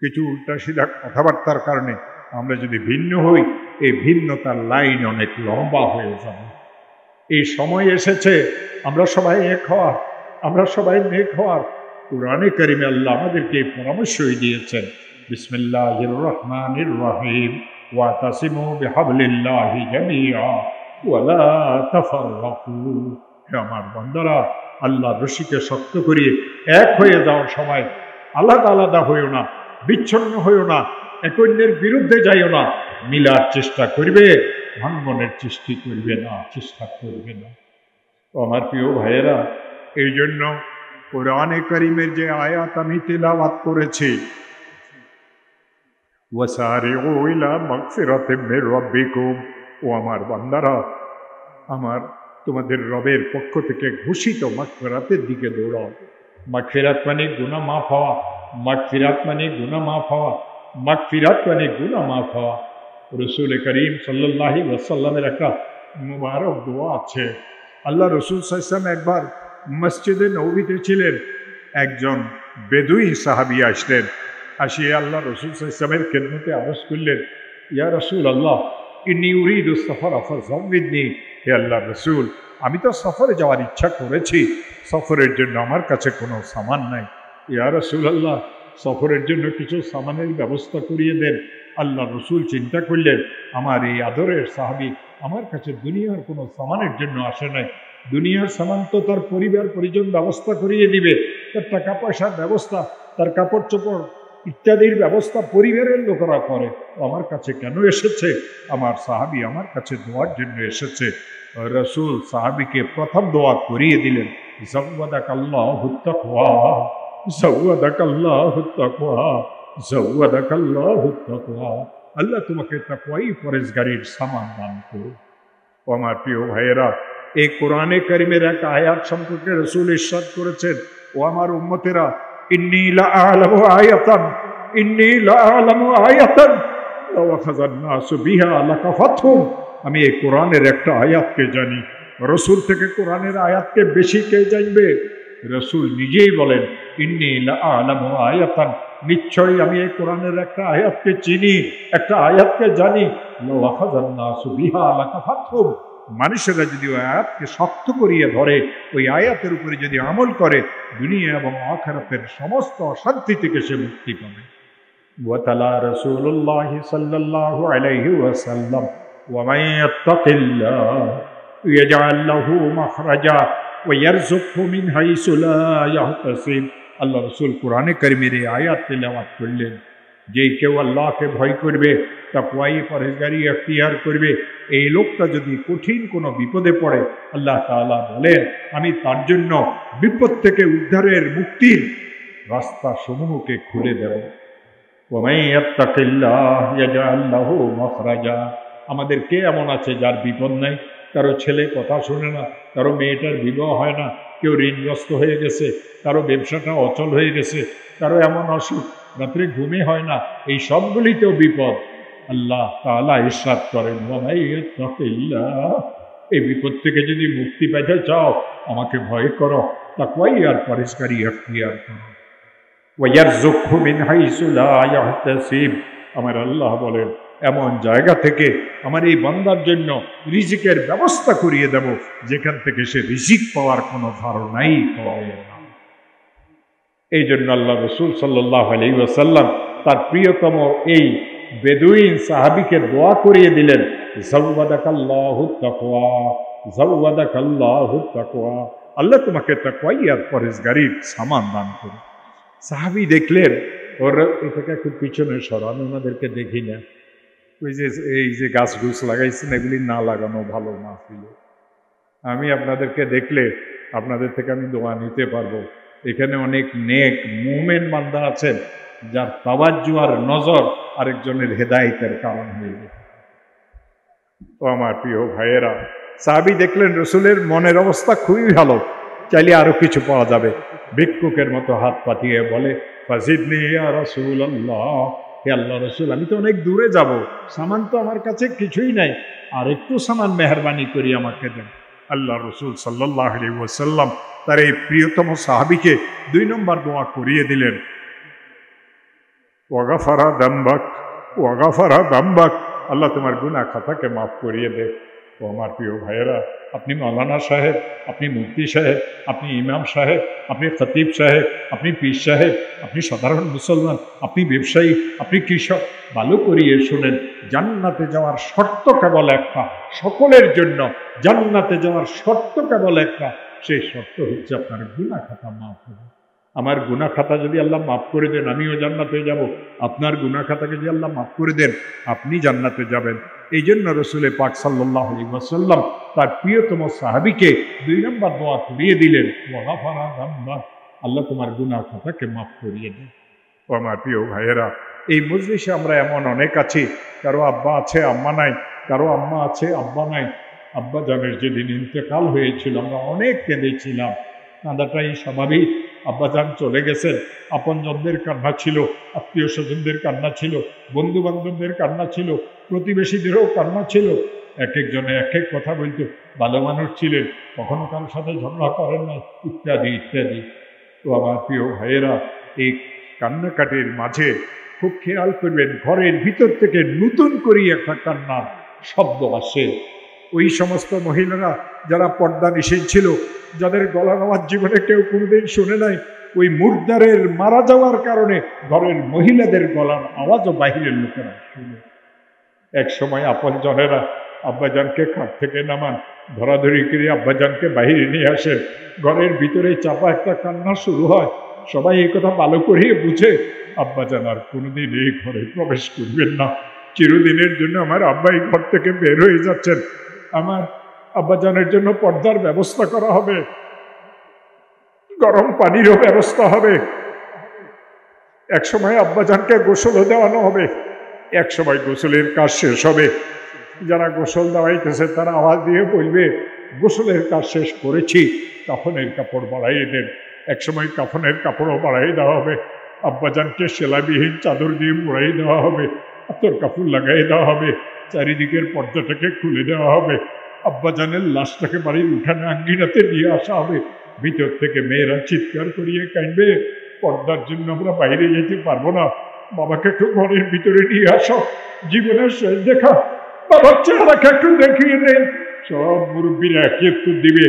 কিছু উল্টা সিধা কথাবার্তার কারণে আমরা যদি ভিন্ন হই, এই ভিন্নতার লাইন অনেক লম্বা হয়ে যাবে। এই সময় এসেছে আমরা সবাই এক হওয়ার, আমরা সবাই নেক হওয়ার। কুরআনে কারিমে আল্লাহ আমাদেরকে এই পরামর্শই দিয়েছেন, বিসমিল্লাহির রহমানির রহিম, ওয়াতাসিমু বিহাবলিল্লাহি জামিআ ওয়া লা তাফাররাকু। হে আমার বান্দারা, আল্লাহর রশিকে শক্ত করিয়ে এক হয়ে যাওয়ার সময় আলাদা আলাদা হইও না, বিচ্ছিন্ন হইও না, এক অন্যের বিরুদ্ধে যাইও না, মিলার চেষ্টা করবে, ভাঙ্গনের চেষ্টা করবে না। ও আমার প্রিয় ভাইয়েরা, এই জন্য কোরআনে কারিমের যে আয়াত আমি তিলাওয়াত করেছি, ওয়াসারিউ ইলা মাগফিরাতিম মির রাব্বিকুম, ও আমার বান্দারা, আমার তোমাদের রবের পক্ষ থেকে ঘোষিত মাগফিরাতের দিকে দৌড়াও। মাগফিরাত মানে গুনাহ মাফ হওয়া, মাগফিরাত মানে গুনাহ মাফ হওয়া, মাগফিরাত মানে গুনাহ মাফ হওয়া। রাসূল করিম সাল্লাল্লাহু আলাইহি ওয়াসাল্লামের একটা মুবারক দোয়া আছে। আল্লাহ রসুল সাল্লাল্লাহু আলাইহি ওয়াসাল্লাম একবার মসজিদে নববীতে ছিলেন, একজন বেদুই সাহাবী আসলেন, আসিয়ে আল্লাহ রসুল সাল্লাল্লাহু আলাইহি ওয়াসাল্লামের খেদমতে আরজ করলেন, ইয়া রাসূলাল্লাহ ইন্নী উরিদু সফর ফাযাওয়িদনি। হে আল্লাহ রসুল, আমি তো সফরে যাওয়ার ইচ্ছা করেছি, সফরের জন্য আমার কাছে কোনো সামান নাই। ইয়া রাসূলাল্লাহ, সফরের জন্য কিছু সামানের ব্যবস্থা করিয়ে দেন। আল্লাহ রসুল চিন্তা করলেন, আমার এই আদরের সাহাবী আমার কাছে দুনিয়ার কোনো সামানের জন্য আসে নাই, দুনিয়ার সামান তো তার পরিবার পরিজন ব্যবস্থা করিয়ে দিবে, তার টাকা পয়সার ব্যবস্থা, তার কাপড় চোপড় ইত্যাদির ব্যবস্থা পরিবারের লোকেরা করে। আমার কাছে কেন এসেছে? আমার সাহাবী আমার কাছে দোয়ার জন্য এসেছে। রসুল সাহাবীকে প্রথম দোয়া করিয়ে দিলেন, যাওয়াদাকাল্লাহুত তাকওয়া, যাওয়াদাকাল্লাহুত তাকওয়া, যাওয়াদাকাল্লাহুত তাকওয়া। আল্লাহ তোমাকে তাকওয়াই পরেজগারির সামান দান করুন। ও আমার প্রিয় ভাইয়েরা, এই কোরআনে কারিমের এক আয়াত সম্পর্কে রসুল ইরশাদ করেছেন, ও আমার উম্মতেরা, ইন্নী লাআলামু আয়াতান, ইন্নী লাআলামু আয়াতান লাও আখাযান নাসু বিহা লাকাফাতহুম। আমি এই কোরআনের একটা আয়াতকে জানি। রসুল থেকে কোরআনের আয়াতকে বেশি কে জানবে? রসুল নিজেই বলেন, ইন্নী লাআলামু আয়াতান, নিশ্চয়ই আমি এই কোরআনের একটা আয়াতকে চিনি, একটা আয়াতকে জানি। লাও আখাযান নাসু বিহা লাকাফাতহুম। মানুষেরা যদি ওই আয়াতকে শক্ত করিয়ে ধরে, ওই আয়াতের উপরে যদি আমল করে, দুনিয়া এবং আখিরাতের সমস্ত অশান্তি থেকে সে মুক্তি পাবে। ওয়াতালা রাসূলুল্লাহ সাল্লাল্লাহু আলাইহি ওয়াসাল্লাম, ওয়া মান ইয়াত্তাকিল্লাহ ইয়াজআল লাহু মাখরাজা ওয়া ইয়ারযুকহু মিন হাইসু লা ইয়াহতাসিব। আল্লাহ রাসূল কোরআনে কারিমের এই আয়াত তেলাওয়াত করলেন, যে কেউ আল্লাহকে ভয় করবে, তাকওয়াই পরহেজগারি এখতিয়ার করবে, এই লোকটা যদি কঠিন কোনো বিপদে পড়ে, আল্লাহ তাআলা বলেন, আমি তার জন্য বিপদ থেকে উদ্ধারের মুক্তির রাস্তা সমূহকে খুলে দেব। ওয়া মান ইয়াত্তাকিল্লাহ ইয়াজআল লাহু মাখরাজা। আমাদের কে এমন আছে যার বিপদ নাই? কারো ছেলে কথা শুনে না, কারো মেয়েটার বিবাহ হয় না, কেউ ঋণগ্রস্ত হয়ে গেছে, কারো ব্যবসাটা অচল হয়ে গেছে, কারো এমন অসুখ রাত্রে ঘুমে হয় না, এই সবগুলিতেও বিপদ। আল্লাহ তাআলা ইরশাদ করেন, ওয়া মান ইয়াত্তাকিল্লাহ, এই বিপদ থেকে যদি মুক্তি পেতে চাও, আমাকে ভয় করো, তাকওয়াই আর পরহেজগারি এখতিয়ার করো। ওয়া ইয়ারযুকহু মিন হাইসু লা ইয়াহতাসিব। আমার আল্লাহ বলেন, এমন জায়গা থেকে আমার এই বান্দার জন্য রিজিকের ব্যবস্থা করিয়ে দেব, যেখান থেকে সে রিজিক পাওয়ার কোনো ধারণাই করে না। এই জন্য আল্লাহ রাসূল সাল্লাল্লাহু আলাইহি ওয়াসাল্লাম তার প্রিয়তম এই বেদুইন সাহাবীকে দোয়া করিয়ে দিলেন, যাওয়াদাকাল্লাহুত তাকওয়া, যাওয়াদাকাল্লাহুত তাকওয়া। আল্লাহ তোমাকে তাকওয়াই আর পরহেজগারির সামান দান করুন। সাহাবী দেখলেন, ওর এটাকে একটু পিছনে সরান, ওনাদেরকে দেখি না, ওই যে এই যে গাছ গুছ লাগাইছেন, এগুলি না লাগানো ভালো না ছিল। আমি আপনাদেরকে দেখলে আপনাদের থেকে আমি দোয়া নিতে পারবো। এখানে অনেক নেক মুমিন বান্দা আছেন, যার তাওয়াজ্জু আর নজর আরেকজনের হেদায়েতের কারণ হয়ে যায়। ও আমার প্রিয় ভাইয়েরা, সাহাবী দেখলেন রসুলের মনের অবস্থা খুবই ভালো, চাইলে আরো কিছু পাওয়া যাবে। ভিক্ষুকের মতো হাত পাতিয়ে বলে, ফাজিদনি ইয়া রাসূলুল্লাহ, হে আল্লাহ রসুল, আমি তো অনেক দূরে যাব, সামান তো আমার কাছে কিছুই নাই, আর একটু সামান মেহরবানি করি আমাকে দেন। আল্লাহ রসুল সাল্লাল্লাহু আলাইহি ওয়াসাল্লাম তার এই প্রিয়তম সাহাবীকে 2 নম্বর দোয়া করিয়ে দিলেন, ওয়াগাফারা দাম্বাক ওয়াগাফারা দাম্বাক, আল্লাহ তোমার গুনাহ খাতাকে মাফ করিয়ে দে। ও আমার প্রিয় ভাইয়েরা, আপনি মাওলানা সাহেব, আপনি মুফতি সাহেব, আপনি ইমাম সাহেব, আপনি খতিব সাহেব, আপনি পীর সাহেব, আপনি সাধারণ মুসলমান, আপনি ব্যবসায়ী, আপনি কৃষক, ভালো করিয়ে শুনেন, জান্নাতে যাওয়ার শর্ত কেবল একটা, সকলের জন্য জান্নাতে যাওয়ার শর্ত কেবল একটা, সেই শর্ত হচ্ছে আপনার গুনাহ খাতা মাফ হবে। আমার গুনাহ খাতা যদি আল্লাহ মাফ করে দেন, আমিও জান্নাতে যাব। আপনার গুনাহ খাতাকে যদি আল্লাহ মাফ করে দেন, আপনি জান্নাতে যাবেন। এই জন্য রসুল পাক সাল্লাল্লাহু আলাইহি ওয়াসাল্লাম তার প্রিয়তম সাহাবীকে 2 নম্বর দোয়া করিয়ে দিলেন, ওয়াগাফারা যামবাক, আল্লাহ তোমার গুনাহ খাতাকে মাফ করিয়ে দেন। ও আমার প্রিয় ভাইয়েরা, এই মজলিসে আমরা এমন অনেক আছি, কারো আব্বা আছে আম্মা নাই, কারো আম্মা আছে আব্বা নাই। আব্বা জানের যেদিন ইন্তেকাল হয়েছিল আমরা অনেক কেঁদেছিলাম, কাঁদাটাই স্বাভাবিক। আব্বাজান চলে গেছেন, আপনজনদের কান্না ছিল, আত্মীয় স্বজনদের কান্না ছিল, বন্ধু বান্ধবদের কান্না ছিল, প্রতিবেশীদেরও কান্না ছিল। এক একজনে এক এক কথা বলতো, ভালো মানুষ ছিলেন, কখনো কারোর সাথে ঝগড়া করেন না, ইত্যাদি ইত্যাদি। তো আমার প্রিয় ভাইয়েরা, এই কান্নাকাটির মাঝে খুব খেয়াল করবেন, ঘরের ভিতর থেকে নতুন করে একটা কান্নার শব্দ আসে। ওই সমস্ত মহিলারা যারা পর্দা নিষেধ ছিল, যাদের গলার আওয়াজ জীবনে কেউ কোনোদিন শুনে নাই, ওই মুর্দারের মারা যাওয়ার কারণে ঘরের মহিলাদের গলার আওয়াজও বাহিরের লোকেরা শুনে। এক সময় আপন জনেরা আব্বাজানকে খাট থেকে নামান, ধরাধরি করে আব্বাজানকে বাহিরে নিয়ে আসেন, ঘরের ভিতরে চাপা একটা কান্না শুরু হয়। সবাই এই কথা ভালো করিয়ে বুঝে, আব্বাজান আর কোনোদিন এই ঘরে প্রবেশ করবেন না, চিরদিনের জন্য আমার আব্বা এই ঘর থেকে বের হয়ে যাচ্ছেন, আমার আব্বাজানের জন্য পর্দার ব্যবস্থা করা হবে, গরম পানিরও ব্যবস্থা হবে, এক সময় আব্বাজানকে গোসলও দেওয়ানো হবে। এক সময় গোসলের কাজ শেষ হবে, যারা গোসল দেওয়াইতেছে তারা আওয়াজ দিয়ে বলবে, গোসলের কাজ শেষ করেছি, কাফনের কাপড় বাড়াইয়ে দেন। এক সময় কাফনের কাপড়ও বাড়াই দেওয়া হবে, আব্বাজানকে সেলাবিহীন চাদর দিয়ে মুড়াই দেওয়া হবে, আতর কাপড় লাগাই দেওয়া হবে, চারিদিকের পর্দাটাকে খুলে দেওয়া হবে, আব্বাজানের লাশটাকে বাড়ির উঠানে আঙ্গিনাতে নিয়ে আসা হবে। ভিতর থেকে মেয়েরা চিৎকার করিয়ে কাঁদবে, পর্দার জন্য আমরা বাইরে যেতে পারবো না, বাবাকে একটু ঘরের ভিতরে নিয়ে আসো, জীবনের শেষ দেখা, বাবার চেহারাকে একটু দেখিয়ে দেন। সব মুরব্বীরা একই উত্তর দিবে,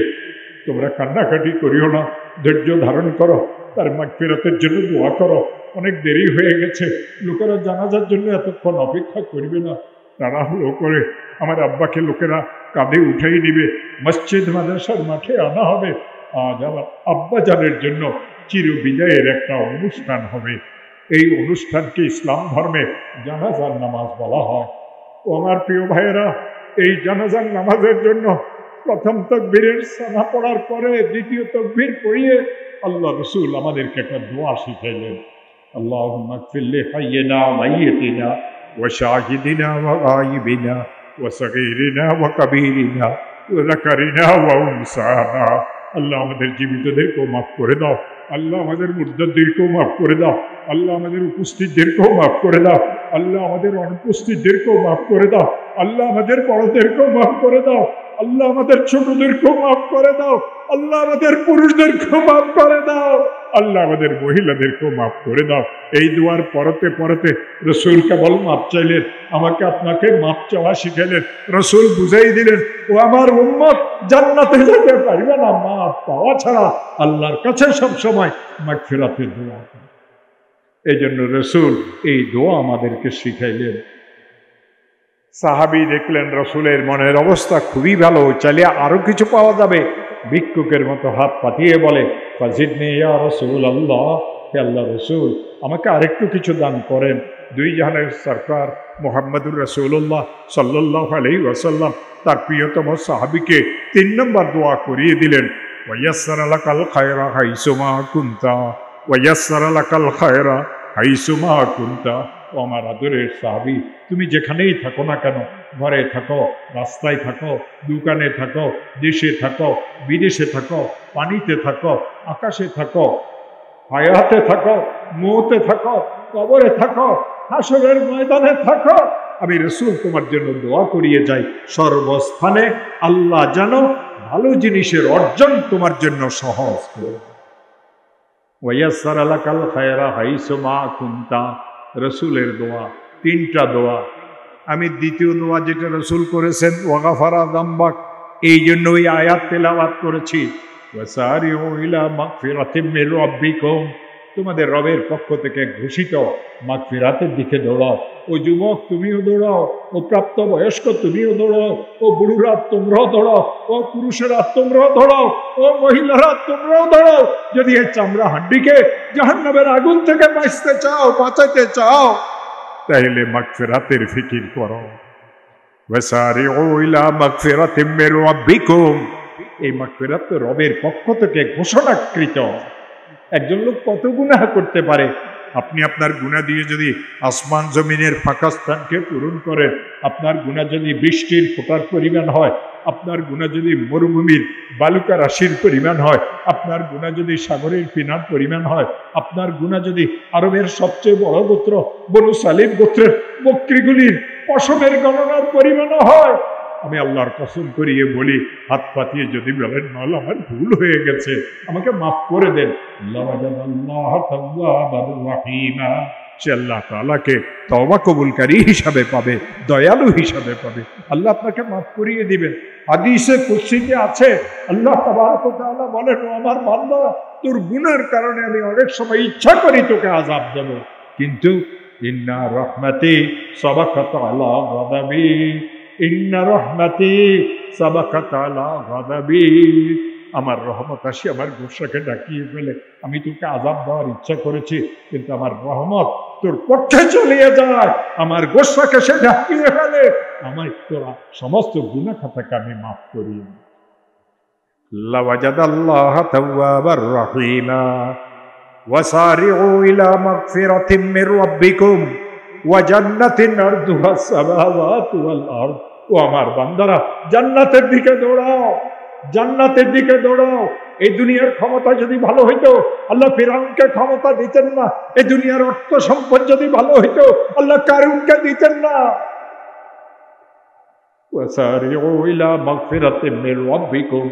তোমরা কান্নাকাটি করিও না, ধৈর্য ধারণ করো, তার মাগফিরাতের জন্য দোয়া করো, অনেক দেরি হয়ে গেছে, লোকেরা জানাজার জন্য এতক্ষণ অপেক্ষা করবে না, তাড়াহুড়ো করে আমার আব্বাকে লোকেরা কাঁধে উঠেই নিবে, মসজিদ মাদ্রাসার মাঠে আনা হবে। আজ আমার আব্বাজানের জন্য চিরবিদায়ের একটা অনুষ্ঠান হবে। এই অনুষ্ঠানকে ইসলাম ধর্মে জানাজার নামাজ বলা হয়। ও আমার প্রিয় ভাইয়েরা, এই জানাজার নামাজের জন্য প্রথম তাকবীরের সানা পড়ার পরে দ্বিতীয় তাকবীর পড়িয়ে আল্লাহ রাসূল আমাদেরকে একটা দোয়া শিখাইলেন, আল্লাহুম্মা গফির লি হাইয়িনা ওয়া মাইয়িতিনা ওয়া শাহিদিনা ওয়া গায়িবিনা ওয়া সগীরিনা ওয়া কাবীরিনা ওয়া যাকারিনা ওয়া উনসানা। আল্লাহ আমাদের জীবিতদেরকেও মাফ করে দাও, আল্লাহ আমাদের মুর্দাদেরকেও মাফ করে দাও, আল্লাহ আমাদের উপস্থিতদেরকেও মাফ করে দাও, আল্লাহ আমাদের অনুপস্থিতদেরকেও মাফ করে দাও, আল্লাহ আমাদের বড়দেরকেও মাফ করে দাও, আল্লাহ আমাদের ছোটদেরকেও মাফ করে দাও, আল্লাহ আমাদের পুরুষদেরকেও মাফ করে দাও, আল্লাহ আমাদের মহিলাদেরকেও মাফ করে দাও। এই দুয়ার পরতে পরতে রসুল কেবল মাপ চাইলেন, আমাকে আপনাকে মাপ চাওয়া শিখাইলেন। রসুল বুঝাই দিলেন, ও আমার উম্মত জান্নাতে যেতে পারবে না মাপ পাওয়া ছাড়া, আল্লাহর কাছে সবসময় মাগফিরাতের দোয়া করে। এই জন্য রসুল এই দোয়া আমাদেরকে শিখাইলেন। সাহাবী দেখলেন রসুলের মনের অবস্থা খুবই ভালো, চাইলে আরো কিছু পাওয়া যাবে, ভিক্ষুকের মতো হাত পাতিয়ে বলে, ফাজিদনি ইয়া রাসূলুল্লাহ, হে আল্লাহ রসুল আমাকে আরেকটু কিছু দান করেন। দুই জাহানের সরকার মুহাম্মদুর রাসূলুল্লাহ সাল্লাল্লাহু আলাইহি ওয়াসাল্লাম তার প্রিয়তম সাহাবীকে 3 নম্বর দোয়া করিয়ে দিলেন, ওয়ায়াসসারা লাকাল খায়রা হাইসুমা কুনতা, ওয়ায়াসসারা লাকাল খায়রা হাইসুমা কুনতা। ও আমার আদরের সাহাবী, তুমি যেখানেই থাকো না কেন, ঘরে থাকো, রাস্তায় থাকো, দোকানে থাকো, দেশে থাকো, বিদেশে থাকো, পানিতে থাকো, আকাশে থাকো, হায়াতে থাকো, মৌতে থাকো, কবরে থাকো, হাসরের ময়দানে থাকো, আমি রাসূল তোমার জন্য দোয়া করিয়ে যাই, সর্বস্থানে আল্লাহ যেন ভালো জিনিসের অর্জন তোমার জন্য সহজ করে। ওয়ায়াসসারা লাকাল খায়রা হাইসুমা কুনতা, রসুলের দোয়া, 3টা দোয়া। আমি দ্বিতীয় দোয়া যেটা রসুল করেছেন ওয়াগাফারা যামবাক, এই জন্য ওই আয়াত তেলাওয়াত করেছি, ওয়াসারিউ ইলা মাগফিরাতিম মির রাব্বিকুম, তোমাদের রবের পক্ষ থেকে ঘোষিত মাগফিরাতের দিকে দৌড়াও। ও যুবক তুমিও দৌড়াও, ও প্রাপ্ত বয়স্ক তুমিও দৌড়াও, ও বুড়ুরা তোমরাও দৌড়াও, ও পুরুষেরা তোমরাও দৌড়াও, ও মহিলারা তোমরাও দৌড়াও। যদি এই চামড়া হাড্ডিকে জাহান্নামের আগুন থেকে বাঁচাতে চাও তাহলে মাগফিরাতের ফিকির করো। ওয়াসারিউ ইলা মাগফিরাতিম মির রাব্বিকুম, এই মাগফিরাত তো রবের পক্ষ থেকে ঘোষণাকৃত। একজন লোক কত গুনাহ করতে পারে, আপনি আপনার গুনাহ দিয়ে যদি আসমান জমিনের ফাঁকা স্থানকে পূরণ করেন, আপনার গুনাহ যদি বৃষ্টির ফোঁটার পরিমাণ হয়, আপনার গুনাহ যদি মরুভূমির বালুকা রাশির পরিমাণ হয়, আপনার গুনাহ যদি সাগরের ফিনার পরিমাণ হয়, আপনার গুনাহ যদি আরবের সবচেয়ে বড় গোত্র বনু সালিম গোত্রের বকরিগুলির পশমের গণনার পরিমাণও হয়, আমি আল্লাহর কসম করিয়ে বলি, হাত পাতিয়ে যদি বলেন মাওলা আমার ভুল হয়ে গেছে, আমাকে মাফ করে দেন, সে আল্লাহ তাআলাকে তওবা কবুলকারী হিসাবে পাবে, দয়ালু হিসাবে পাবে। আল্লাহ আপনাকে মাফ করিয়ে দিবেন। হাদিসে কুদসিতে আছে, আল্লাহ তাবারক ওয়া তাআলা বলেন, ও আমার বান্দা, তোর গুনার কারণে আমি অনেক সময় ইচ্ছা করি তোকে আযাব দেব, কিন্তু ইন্না রহমতি সাবাকাত আলা গাদাবি, ইন্না রহমতি সাবাকাত আলা গাদাবি, আমার রহমত আসি আমার গোসাকে ডাকিয়ে ফেলে। আমি তোকে আযাব দেওয়ার ইচ্ছা করেছি, কিন্তু আমার রহমত তোর পক্ষে চলিয়ে যায়, আমার গোসাকে সে ডাকিয়ে ফেলে, আমার তোরা সমস্ত গুনাহ খাতাকে আমি মাফ করি। লাওয়াজাদাল্লাহ তাওয়াবার রহিমা ওয়াসারিউ ইলা মাগফিরাতিম মির রাব্বিকুম ওয়া জান্নাতিন আরদুহাস সামাওয়াতু ওয়াল আরদ। ও আমার বান্দারা, জান্নাতের দিকে দৌড়াও, জান্নাতের দিকে দৌড়াও। এই দুনিয়ার ক্ষমতা যদি ভালো হইতো আল্লাহ ফিরআউনকে ক্ষমতা দিতেন না, এই দুনিয়ার অর্থ সম্পদ যদি ভালো হইতো আল্লাহ কারুনকে দিতেন না। ওয়াসারিউ ইলা মাগফিরাতিম মির রাব্বিকুম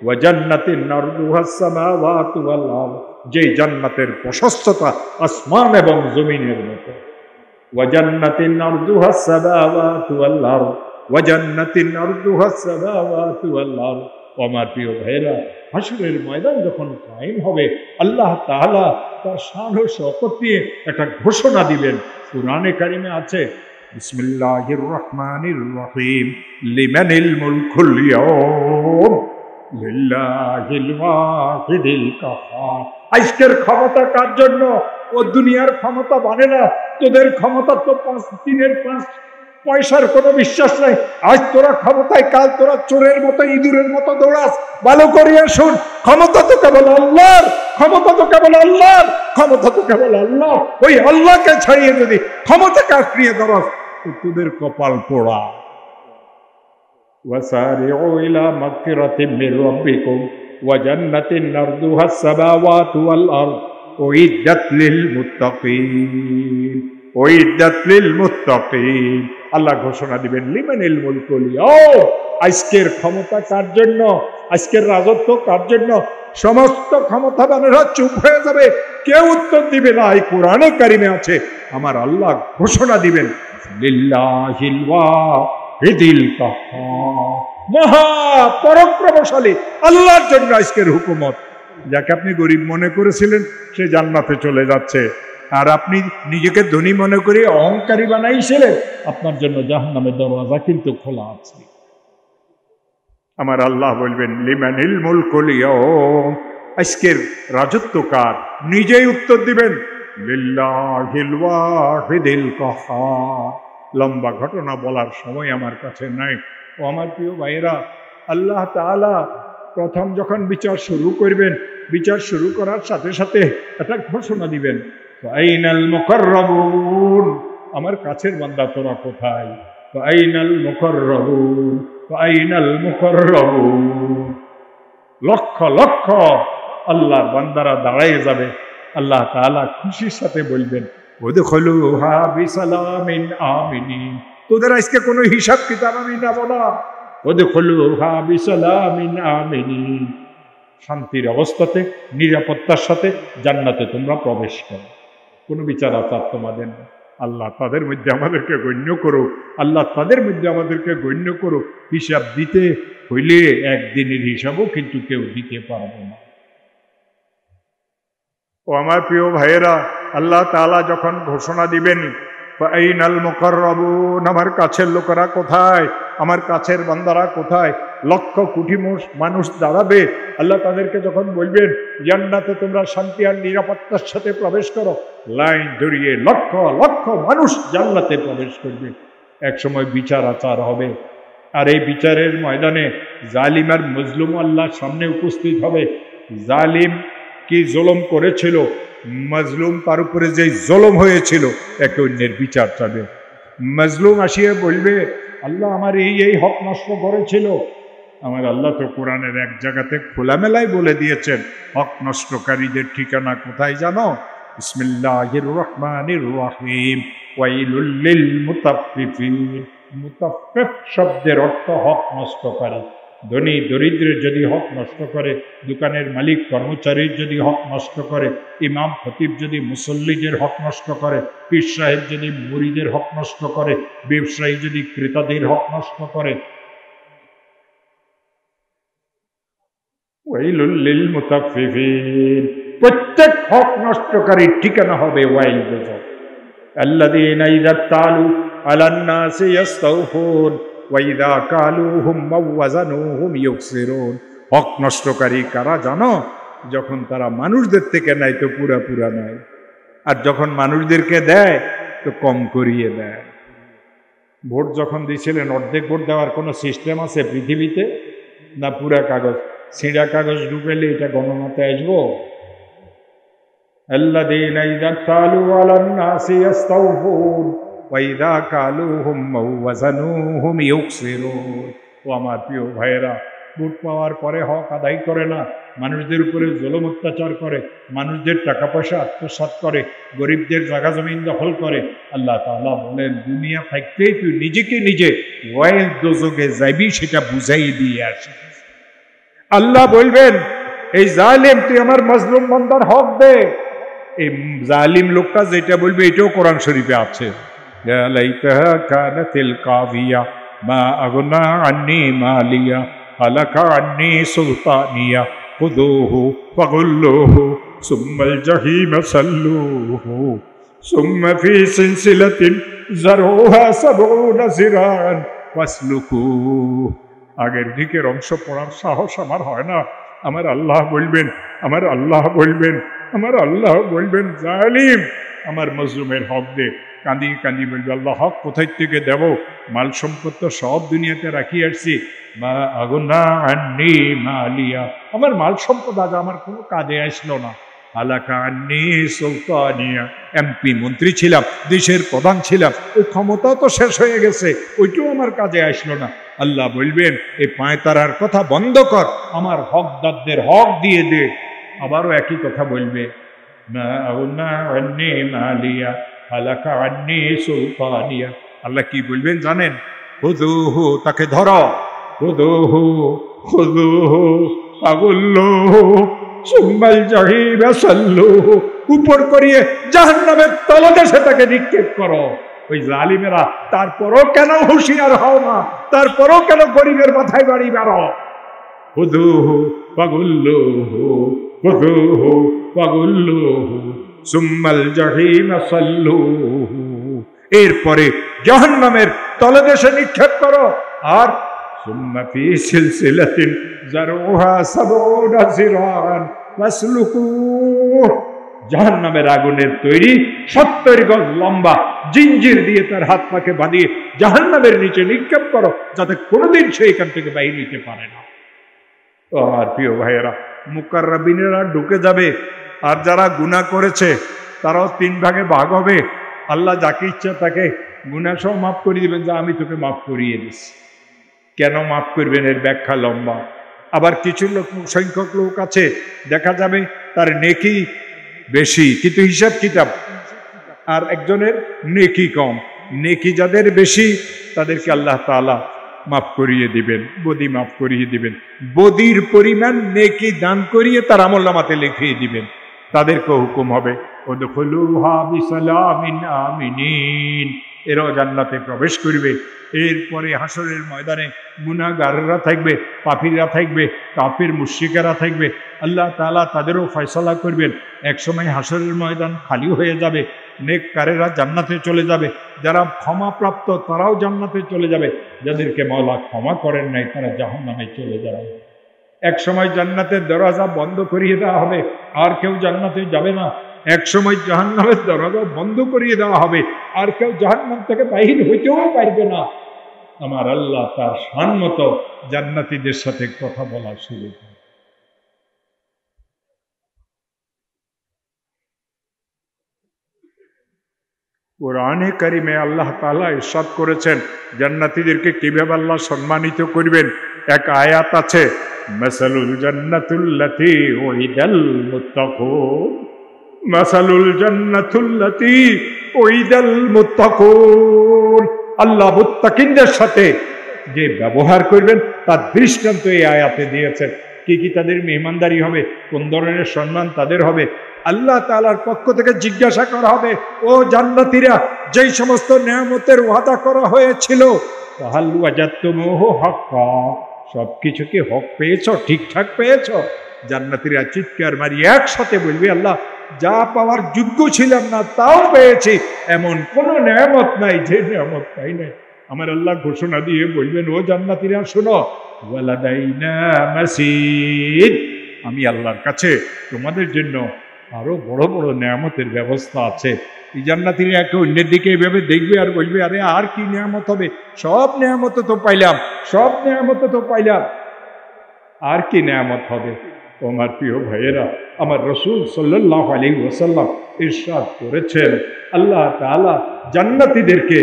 ওয়া জান্নাতিন আরদুহাস সামাওয়াতু ওয়াল আরদ, যে জান্নাতের প্রশস্ততা আসমান এবং জমিনের মতো। ওয়া জান্নাতিন আরদুহাস সামাওয়াতু ওয়াল আরদ ওয়া জান্নাতিন আরদুহাস সামাওয়াতু ওয়াল আরদ। আমার প্রিয় ভাইরা, হাসরের ময়দান যখন কায়েম হবে, আল্লাহ তাআলা তার শান ও শওকত নিয়ে একটা ঘোষণা দিবেন। কুরআনে কারিমে আছে, বিসমিল্লাহির রহমানির রহিম, লিমানিল মুলকুল ইয়াউম লিল্লাহিল ওয়াহিদিল কাহ্হার। আজকের ক্ষমতা কার জন্য? ও দুনিয়ার ক্ষমতা মানে না, তোদের ক্ষমতা তো 5 দিনের 5 পয়সার কোনো বিশ্বাস নাই। আজ তোরা ক্ষমতায়, কাল তোরা চোরের মতো ইঁদুরের মতো দৌড়াস। ভালো করিয়া শুন, ক্ষমতা তো কেবল আল্লাহর, ক্ষমতা তো কেবল আল্লাহর, ক্ষমতা তো কেবল আল্লাহ। ওই আল্লাহকে ছাড়িয়ে যদি ক্ষমতাকে আঁকড়িয়ে ধরস, তোদের কপাল পোড়া। ওয়াসারিউ ইলা মাগফিরাতিম মির রাব্বিকুম ওয়া জান্নাতিন আরদুহাস সামাওয়াতু ওয়াল আরদ উইদ্দাত লিল মুত্তাকিন, উইদ্দাত লিল মুত্তাকিন। আল্লাহ ঘোষণা দিবেন, লিমানিল মুলকুল ইয়াউম, আজকের ক্ষমতা কার জন্য? আজকের রাজত্ব কার জন্য? সমস্ত ক্ষমতাবানেরা চুপ হয়ে যাবে, কেউ উত্তর দিবে না। এই কোরআনে কারিমে আছে, আমার আল্লাহ ঘোষণা দিবেন, লিল্লাহিল ওয়াহিদিল কাহ্হার, মহা পরাক্রমশালী আল্লাহর জন্য আজকের হুকুমত। যাকে আপনি গরিব মনে করেছিলেন সে জান্নাতে চলে যাচ্ছে, আর আপনি নিজেকে ধনী মনে করে অহংকারী বানাইছিলেন, আপনার জন্য জাহান্নামের দরওয়াজা কিন্তু খোলা আছে। আমার আল্লাহ বলবেন, লিমানিল মুলকুল ইয়াউম, আজকের রাজত্ব কার? নিজেই উত্তর দিবেন, লিল্লাহিল ওয়াহিদিল কাহ্হার। লম্বা ঘটনা বলার সময় আমার কাছে নাই। ও আমার প্রিয় ভাইয়েরা, আল্লাহ তাআলা প্রথম যখন বিচার শুরু করবেন, বিচার শুরু করার সাথে সাথে একটা ঘোষণা দিবেন, আইনাল মুকাররাবুন, আমার কাছের বান্দা তোরা কোথায়? আইনাল মুকাররাবুন, আইনাল মুকাররাবুন। লক্ষ লক্ষ আল্লাহর বান্দারা দাঁড়ায় যাবে, আল্লাহ তাআলা খুশির সাথে বলবেন, উদখুলুহা বিসালামিন আমিনিন, তোদের আজকে কোনো হিসাব কিতাব আমি নেব না। উদখুলুহা বিসালামিন আমিনিন, শান্তির অবস্থাতে, নিরাপত্তার সাথে জান্নাতে তোমরা প্রবেশ করো, কোনো বিচার আচার তোমাদের না। আল্লাহ তাদের মধ্যে আমাদেরকে গণ্য করো, আল্লাহ তাদের মধ্যে আমাদেরকে গণ্য করো। হিসাব দিতে হইলে একদিনের হিসাবও কিন্তু কেউ দিতে পারবে না। ও আমার প্রিয় ভাইয়েরা, আল্লাহ তাআলা যখন ঘোষণা দিবেন ফাইনাল মুকাররাবুন, আমার কাছের লোকেরা কোথায়, আমার কাছের বান্দারা কোথায়, লক্ষ কোটি মানুষ দাঁড়াবে। আল্লাহ তাদেরকে যখন বলবেন জান্নাতে তোমরা শান্তি আর নিরাপত্তার সাথে প্রবেশ করো, লাইন ধরিয়ে লক্ষ লক্ষ মানুষ জান্নাতে প্রবেশ করবে। এক সময় বিচার আচার হবে, আর এই বিচারের ময়দানে জালিম আর মজলুম আল্লাহর সামনে উপস্থিত হবে। জালিম কি জুলুম করেছিল, মজলুম তার উপরে যে জুলুম হয়েছিল, একে অন্যের বিচার চাবে। মজলুম আসিয়ে বলবে আল্লাহ আমার এই হক নষ্ট করেছিল। আমার আল্লাহ তো কোরআনের এক জায়গাতে খোলামেলাই বলে দিয়েছেন হক নষ্টকারীদের ঠিকানা কোথায় জানো? বিসমিল্লাহির রহমানির রহিম, ওয়াইলুল লিল মুতাফফিফিন। মুতাফফিফ শব্দের অর্থ হক নষ্টকারী। ধনী দরিদ্রের যদি হক নষ্ট করে, দোকানের মালিক কর্মচারীর যদি হক নষ্ট করে, ইমাম খতিব যদি মুসল্লিদের হক নষ্ট করে, পীর সাহেব যদি মুরিদের হক নষ্ট করে, ব্যবসায়ী যদি ক্রেতাদের হক নষ্ট করে, ওয়াইলুল লিল মুতাফফিফিন, প্রত্যেক হক নষ্টকারীর ঠিকানা হবে ওয়াইল গজব। আল্লাযীনা ইযা তালু আলান নাসি ইস্তাওফুন ওয়া ইযা কালুহুম ওয়া ওয়াজানুহুম ইউকসিরুন। হক নষ্টকারী কারা জানো? যখন তারা মানুষদের থেকে নেয় তো পুরা পুরা নেয়, আর যখন মানুষদেরকে দেয় তো কম করিয়ে দেয়। ভোট যখন দিয়েছিলেন, অর্ধেক ভোট দেওয়ার কোনো সিস্টেম আছে পৃথিবীতে? না পুরা কাগজ, ছিঁড়া কাগজ ঢুকাইলে এটা গণনাতে আসবো? আল্লাযীনা ইযা তালু আলান নাসি ইস্তাওফুন ওয়া ইযা কালুহুম ওয়া ওয়াজানুহুম ইউকসিরুন। ও আমার প্রিয় ভাইয়েরা, ভোট পাওয়ার পরে হক আদায় করে না, মানুষদের উপরে জুলুম অত্যাচার করে, মানুষদের টাকা পয়সা আত্মসাৎ করে, গরিবদের জায়গা জমিন দখল করে। আল্লাহ তাআলা বলেন দুনিয়া থাকতেই তুই নিজেকে নিজে ওয়াইল দোজখে যাবি, সেটা বুঝাই দিয়ে আসে। আল্লাহ বলবেন এই জালিম তুই আমার মজলুম বান্দার হক দে। এই জালিম লোকটা যেটা বলবে এটাও কোরআন শরীফে আছে, ইয়া লাইতাহা কানাতিল কাযিয়া মা আগনা আন্নী মালিয়া হালাকা আন্নী সুলতানিয়া খুযুহু ফাগুল্লুহু সুম্মাল জাহিম সাল্লুহু সুম্মা ফি সিলসিলাতিন যারউহা সাবউনা যিরান ফাসলুকু। আগের দিকের অংশ পড়ার সাহস আমার হয় না। আমার আল্লাহ বলবেন, আমার আল্লাহ বলবেন, আমার আল্লাহ বলবেন জালিম আমার মজলুমের হক দে। কাঁদিয়ে কাঁদিয়ে বলবে আল্লাহ হক কোথায় থেকে দেব? মাল সম্পদ তো সব দুনিয়াতে রাখি আসছি, মা আগনা আন্নী মালিয়া, আমার মাল সম্পদ আজ আমার কোনো কাজে আসলো না। হালাকা আন্নী সুলতানিয়া, এমপি মন্ত্রী ছিলাম, দেশের প্রধান ছিলাম, ওই ক্ষমতা তো শেষ হয়ে গেছে, ওইটাও আমার কাজে আসলো না। আল্লাহ বলবেন এই পায়তারার কথা বন্ধ কর, আমার হকদারদের হক দিয়ে দে। আবারও একই কথা বলবে, মা আগনা আন্নী মালিয়া হালাকা আন্নী সুলতানিয়া। আল্লাহ কি বলবেন জানেন? খুযুহু, তাকে ধরো, খুযুহু খুযুহু ফাগুল্লুহু সুম্মাল জাহিম সাল্লুহু, উপর করিয়ে জাহান্নামের তলদেশে তাকে নিক্ষেপ করো। ওই জালিমেরা তারপরও কেন হুঁশিয়ার হও না? তারপরও কেন গরিবের মাথায় বাড়ি মারো? খুযুহু ফাগুল্লুহু খুযুহু ফাগুল্লুহু সুম্মাল জাহিম সাল্লুহু, এরপরে জাহান্নামের তলদেশে নিক্ষেপ করো। আর সুম্মা ফি সিলসিলাতিন যারউহা সাবউনা যিরান ফাসলুকু, জাহান্নামের আগুনের তৈরি 70 গজ লম্বা জিঞ্জির দিয়ে তার হাত পাকে বাঁধিয়ে জাহান্নামের নিচে নিক্ষেপ করো, যাতে কোনোদিন সে এখান থেকে বাইরে নিতে পারে না। তো আমার প্রিয় ভাইয়েরা, মুকাররাবিনেরা ঢুকে যাবে, আর যারা গুনাহ করেছে তারাও 3 ভাগে ভাগ হবে। আল্লাহ যাকে ইচ্ছা তাকে গুনাহ সহ মাফ করে দিবেন, যা আমি তোকে মাফ করিয়ে দিচ্ছি। কেন মাফ করবেন এর ব্যাখ্যা লম্বা। আবার কিছু সংখ্যক লোক আছে দেখা যাবে তার নেকি বেশি কিন্তু হিসাব কিতাব, আর একজনের নেকি কম। নেকি যাদের বেশি তাদেরকে আল্লাহ তাআলা মাফ করিয়ে দিবেন, বদি মাফ করিয়ে দিবেন, বদির পরিমাণ নেকি দান করিয়ে তার আমলনামাতে লিখিয়ে দিবেন। তাদেরকে হুকুম হবে উদখুলুহা বিসালামিন আমিনিন, এরাও জান্নাতে প্রবেশ করবে। এরপরে হাসরের ময়দানে গুনাহগাররা থাকবে, পাপীরা থাকবে, কাফির মুশরিকেরা থাকবে। আল্লাহ তাআলা তাদেরও ফয়সালা করবেন। একসময় হাসরের ময়দান খালি হয়ে যাবে, নেককারেরা জান্নাতে চলে যাবে, যারা ক্ষমাপ্রাপ্ত তারাও জান্নাতে চলে যাবে, যাদেরকে মাওলা ক্ষমা করেন নাই তারা জাহান্নামে চলে যাবে। এক সময় জান্নাতের দরজা বন্ধ করিয়ে দেওয়া হবে, আর কেউ জান্নাতে যাবে না। এক সময় জাহান্নামের দরজা বন্ধ করিয়ে দেওয়া হবে, আর কেউ জাহান্নাম থেকে বাহির হইতেও পারবে না। আমার আল্লাহ তার শান মতো জান্নাতীদের সাথে কথা বলা শুরু করে। কোরআনে কারিমে আল্লাহ তাআলা ইরশাদ করেছেন জান্নাতীদেরকে কিভাবে আল্লাহ সম্মানিত করবেন। এক আয়াত আছে, মাসালুল জান্নাতুল্লাতী উইদাল মুত্তাকুন, মাসালুল জান্নাতুল্লাতী উইদাল মুত্তাকুন। আল্লাহ মুত্তাকিনদের সাথে যে ব্যবহার করবেন তার দৃষ্টান্ত এই আয়াতে দিয়েছেন। কি কি তাদের মেহমানদারি হবে, কোন ধরনের সম্মান তাদের হবে। আল্লাহ তাআলার পক্ষ থেকে জিজ্ঞাসা করা হবে, ও জান্নাতীরা, যেই সমস্ত নিয়ামতের ওয়াদা করা হয়েছিল ফাহাল ওয়াজাদতুমুহু হাক্কা, সবকিছু কি হক পেয়েছো, ঠিকঠাক পেয়েছো? জান্নাতীরা চিৎকার মারি একসাথে বলবে, আল্লাহ যা পাওয়ার যোগ্য ছিলাম না তাও পেয়েছি, এমন কোনো নিয়ামত নাই যে নিয়ামত পাই নাই। আমার আল্লাহ ঘোষণা দিয়ে বলবেন, ও জান্নাতীরা শোনো, ওয়ালাদাইনা মাসিদ, আমি আল্লাহর কাছে তোমাদের জন্য আরো বড় বড় নিয়ামতের ব্যবস্থা আছে। এই জান্নাতীরা একে অন্যের দিকে এভাবে দেখবে আর বলবে, আরে আর কি নিয়ামত হবে, সব নিয়ামত তো পাইলাম, সব নিয়ামত তো পাইলাম, আর কি নিয়ামত হবে? ও আমার প্রিয় ভাইয়েরা, আমার রাসূল সাল্লাল্লাহু আলাইহি ওয়াসাল্লাম ইরশাদ করেছেন, আল্লাহ তাআলা জান্নাতীদেরকে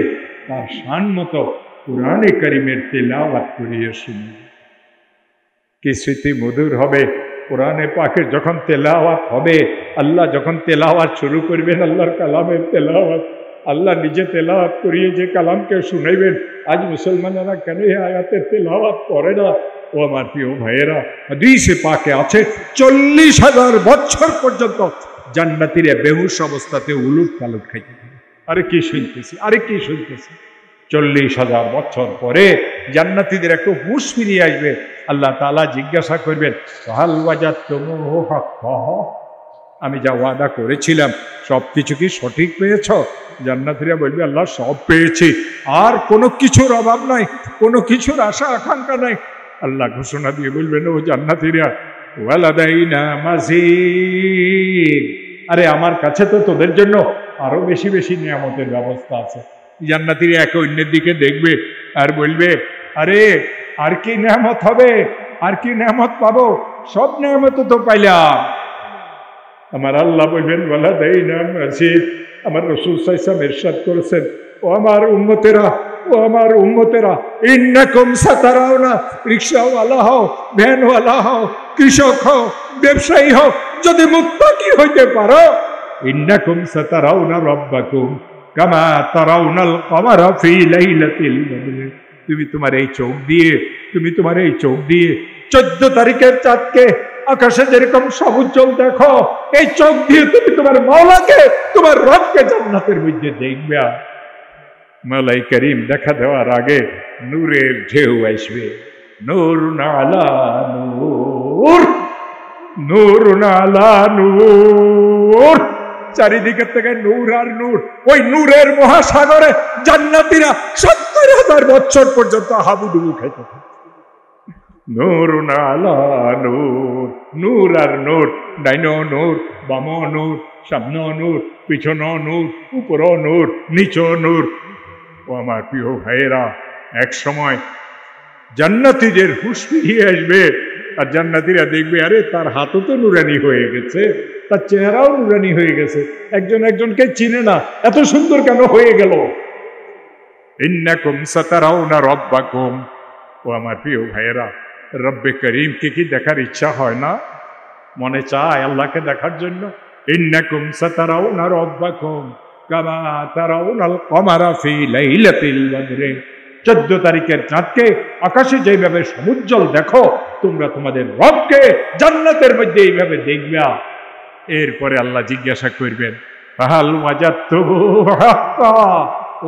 তার শান মতো কোরআনে কারিমের তেলাওয়াত করিয়ে শুনিয়ে। কি স্মৃতি মধুর হবে কোরআনে পাকের যখন তেলাওয়াত হবে। আল্লাহ যখন তেলাওয়াত শুরু করবেন, আল্লাহর কালামের তেলাওয়াত, আল্লাহ নিজে তেলাওয়াত করিয়ে যে কালামকে শুনাইবেন। আজ মুসলমানেরা কেন এই আয়াতের তেলাওয়াত করে না? ও আমার প্রিয় ভাইয়েরা, হাদিসে পাকে আছে 40,000 বছর পর্যন্ত জান্নাতীরা বেহুশ অবস্থাতে উলুট পালুট খাইতে থাকে। আরে কি শুনতেছি, আরে কি শুনতেছি। 40,000 বছর পরে জান্নাতীদের একটু হুঁশ ফিরিয়ে আসবে। আল্লাহ তাআলা জিজ্ঞাসা করবেন, হাল ওয়াজাদতুমুহু হাক্কা, আমি যা ওয়াদা করেছিলাম সবকিছু কি সঠিক পেয়েছ? জান্নাতীরা বলবে, আল্লাহ সব পেয়েছি, আর কোনো কিছুর অভাব নাই, কোনো কিছুর আশা আকাঙ্ক্ষা নাই। আল্লাহ ঘোষণা দিয়ে বলবেন, ও জান্নাতীরা, ওয়ালাদাইনা মাজিদ, আরে আমার কাছে তো তোদের জন্য আরো বেশি বেশি নিয়ামতের ব্যবস্থা আছে। জান্নাতীরা একে অন্যের দিকে দেখবে আর বলবে, আরে আর কি নিয়ামত হবে, আর কি নিয়ামত পাবো, সব নিয়ামত তো পাইলাম। আমার আল্লাহ বলবেন, ওয়ালাদাইনা মাজিদ। আমার রাসূল সাল্লাল্লাহু আলাইহি ওয়াসাল্লাম ইরশাদ করেছেন, ও আমার উম্মতেরা, ও আমার উম্মতেরা, ইন্নাকুম সাতারাউনা, রিকশাওয়ালা হও, ভ্যানওয়ালা হও, কৃষক হও, ব্যবসায়ী হও, যদি মুত্তাকি হইতে পারো, ইন্নাকুম সাতারাউনা রাব্বাকুম কামা তারাউনাল কমারা ফি লাইলাতিল বদর। তুমি তোমার এই চোখ দিয়ে, তুমি তোমার এই চোখ দিয়ে 14 তারিখের চাঁদকে আকাশে যেরকম সবুজ্জ্বল দেখো, এই চোখ দিয়ে তুমি তোমার মাওলাকে, তোমার রবকে জান্নাতের মধ্যে দেখবে। মাওলাই করিম দেখা দেওয়ার আগে নূরের ঢেউ আসবে, নূর আলা নূর, নূর আলা নূর, চারিদিকে থেকে নূর আর নূর। ওই নূরের মহাসাগরে জান্নাতীরা 70,000 বছর পর্যন্ত হাবুডুবু খাইতে থাকে। নূর আলা নূর, নূর আর নূর, ডাইনো নূর, বাম নূর, সামনে নূর, পিছন নূর, উপর নূর, নিচ নূর। ও আমার প্রিয় ভাইয়েরা, এক সময় জান্নাতীদের হুঁশ ফিরিয়ে আসবে, আর জান্নাতীরা দেখবে, আরে তার হাতও তো নুরানি হয়ে গেছে, তার চেহারাও নুরানি হয়ে গেছে, একজন একজনকে চিনে না, এত সুন্দর কেন হয়ে গেল? ইন্নাকুম সাতারাউনা রাব্বাকুম। ও আমার প্রিয় ভাইয়েরা, রব্বে করিমকে কি দেখার ইচ্ছা হয় না? মনে চায় আল্লাহকে দেখার জন্য? ইন্নাকুম সাতারাউনা রাব্বাকুম কামা তারাউনাল কমারা ফি লাইলাতিল বদর। 14 তারিখের চাঁদকে আকাশে যেভাবে সমুজ্জ্বল দেখো, তোমরা তোমাদের রবকে জান্নাতের মধ্যে এইভাবে দেখবে। এরপরে আল্লাহ জিজ্ঞাসা করবেন, ফাহাল ওয়াজাদতুমু হাক্কা,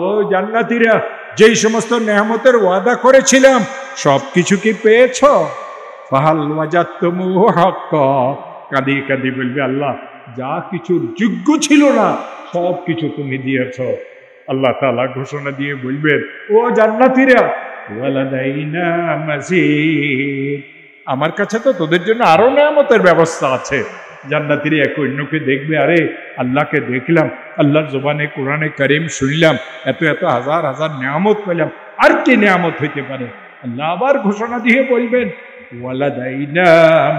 ও জান্নাতীরা, যেই সমস্ত নেয়ামতের ওয়াদা করেছিলাম সবকিছু কি পেয়েছ? ফাহাল ওয়াজাদতুমু হাক্কা, কাঁদিয়ে কাঁদিয়ে বলবে, আল্লাহ যা কিছুর যোগ্য ছিল না সব কিছু তুমি দিয়েছ। আল্লাহ তাআলা ঘোষণা দিয়ে বলবেন, ও জান্নাতীরা, ওয়ালাদাইনা মাজিদ, আমার কাছে তো তোদের জন্য আরো নেয়ামতের ব্যবস্থা আছে। জান্নাতীরা এক অন্যকে দেখবে, আরে আল্লাহকে দেখলাম, আল্লাহর জবানে কোরআনে কারীম শুনলাম, এত এত হাজার হাজার নেয়ামত পেলাম, আর কি নেয়ামত হইতে পারে? আল্লাহ আবার ঘোষণা দিয়ে বলবেন, ওয়ালাদাইনা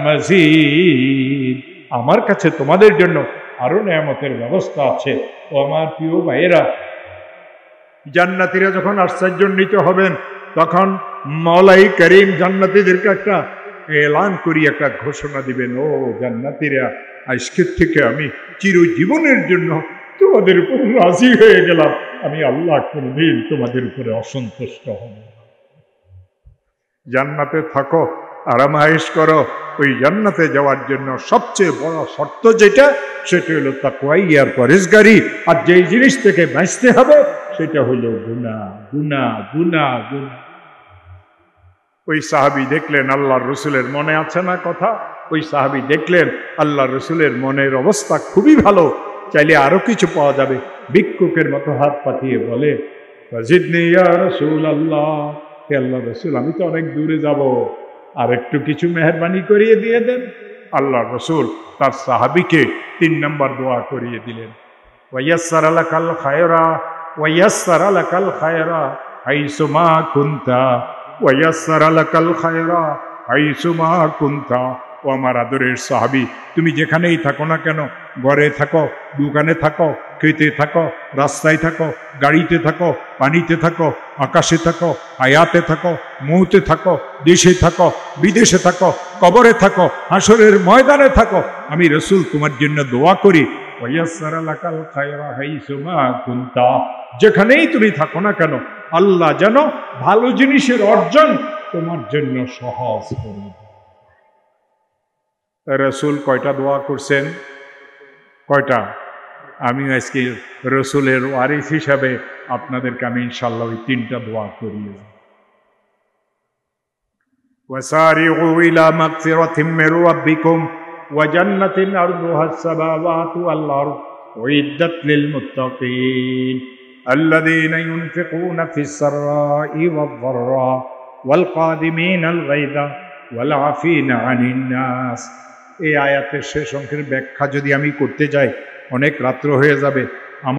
মাজিদ, আমার কাছে তোমাদের জন্য আরো নেয়ামতের ব্যবস্থা আছে। ও আমার প্রিয় ভাইয়েরা, জান্নাতীরা যখন আশ্চর্যান্বিত হবেন তখন মওলাই করিম জান্নাতীদেরকে একটা এলান করি, একটা ঘোষণা দিবেন, ও জান্নাতীরা, আজকের থেকে আমি চিরজীবনের জন্য তোমাদের উপর রাজি হয়ে গেলাম, আমি আল্লাহ কোনদিন তোমাদের উপরে অসন্তুষ্ট হব না। জান্নাতে থাকো, আরামায়েশ করো। ওই জান্নাতে যাওয়ার জন্য সবচেয়ে বড় শর্ত যেটা, সেটা হলো তাকওয়াই আর পরেজগারি। আর যেই জিনিস থেকে বাঁচতে হবে সেটা হলো গুনাহ, গুনাহ, গুনাহ, গুনাহ। ওই সাহাবী দেখলেন আল্লাহর রসুলের মনে আছে না কথা, ওই সাহাবী দেখলেন আল্লাহর রসুলের মনের অবস্থা খুবই ভালো, চাইলে আরো কিছু পাওয়া যাবে। ভিক্ষুকের মতো হাত পাতিয়ে বলে, ফাজিদনি ইয়া রাসূলুল্লাহ, হে আল্লাহর রসুল, আমি তো অনেক দূরে যাব, আর একটু কিছু মেহরবানি করিয়ে দিয়ে দেন। আল্লাহর রসুল তার সাহাবীকে 3 নম্বর দোয়া করিয়ে দিলেন, ওয়াইয়াসসারা লাকাল খায়রা, ওয়াইয়াসসারা লাকাল খায়রা হাইসুমা কুনতা, ওয়াইয়াসসারা লাকাল খায়রা হাইসুমা কুনতা। ও আমার আদরের সাহাবী, তুমি যেখানেই থাকো না কেন, ঘরে থাকো, দোকানে থাকো, খেতে থাকো, রাস্তায় থাকো, গাড়িতে থাকো, পানিতে থাকো, আকাশে থাকো, আয়াতে থাকো, মৌতে থাকো, দেশে থাকো, বিদেশে থাকো, কবরে থাকো, হাসরের ময়দানে থাকো, আমি রাসূল তোমার জন্য দোয়া করি, ওয়াইয়াসসারা লাকাল খায়রা হাইসুমা কুনতা, যেখানেই তুমি থাকো না কেন আল্লাহ যেন ভালো জিনিসের অর্জন তোমার জন্য সহজ করে। রসুল কয়টা দোয়া করছেন? কয়টা? আমি আজকে রসুলের ওয়ারিস হিসাবে আপনাদেরকে আমি ইনশাআল্লাহ ওই 3টা দোয়া করিয়ে যাব। ওয়াসারিউ ইলা মাগফিরাতিম মির রাব্বিকুম ওয়া জান্নাতিন আরদুহাস সামাওয়াতু ওয়াল আরদ উইদ্দাত লিল মুত্তাকিন আল্লাযীনা ইউনফিকুনা ফিস সাররাই ওয়াদ দাররা ওয়াল কাযিমিনাল গায়যা ওয়াল আফিনা আনিন নাস। এই আয়াতের শেষ অংশের ব্যাখ্যা যদি আমি করতে যাই অনেক রাত্র হয়ে যাবে,